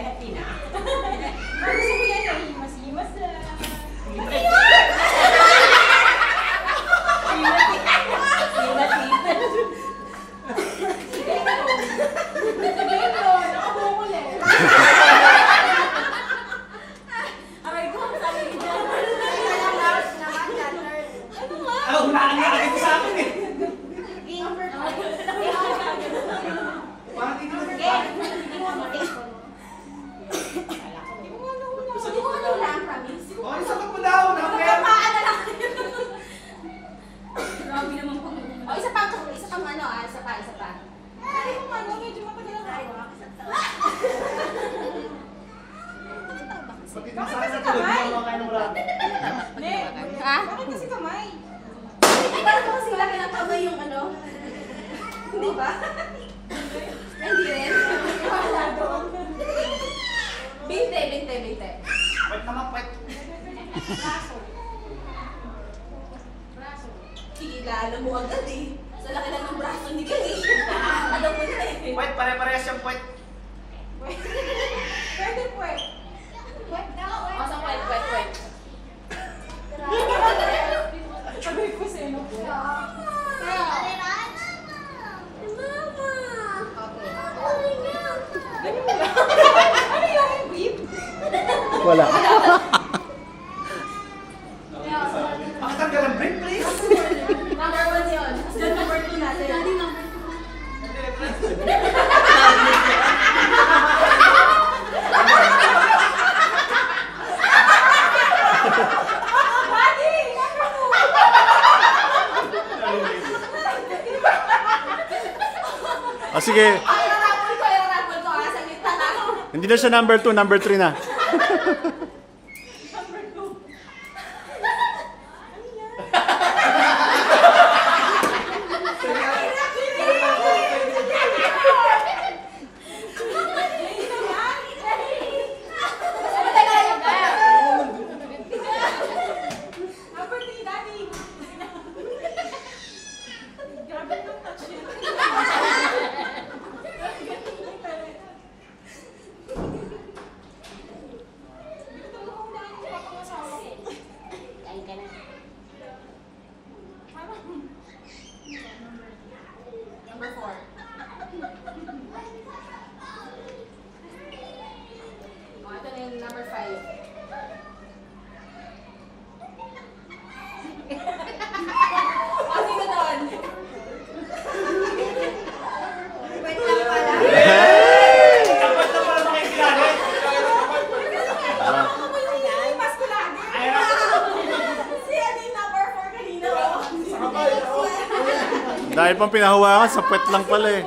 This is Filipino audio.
Spaghetti na. Gusto ko yan, nahihimas-himas na. Aray ko, sabi ko dyan. Ah, hulaan nga agad sa akin eh. Parang hindi naman oh, isagot mo daw. Grabe naman pang... Oh, isa pang ano isa pa. Medyo matagal ang hawak. Pati na sana sa tulog, hindi ako makain ng marami. Ne, Ha? bakit kasi kamay? Ay, parang kasi laki ng kamay yung ano. Hindi ba? Hindi rin. Binte. Wait naman, wait. Sige, lalo mo agad eh. Sa laki lang ng braso ni Gani. Alam mo na eh. Wait, pare-parehas yung wait. Pwede po eh. O, sa kwet. Sabi ko sa ino po. Ano yung beef? Wala. Pakatanggal ang break, please. Number 1 yun. Diyan number 2 natin. O sige, Irarapol ko sa gitna na. hindi na siya number 2, number 3 na. Number 3, Daddy. Grabe ng touch yun. Dito mo kung daan yung papangasawa ko. Kain ka na. Number 4. O, ito na yung number 5. O, sino doon? Wait lang pala. Dapat na pala makikilala. Mas ko lagi. Si ano yung number 4 kanina? Dahil pang pinahawakan, sa puwet lang pala eh.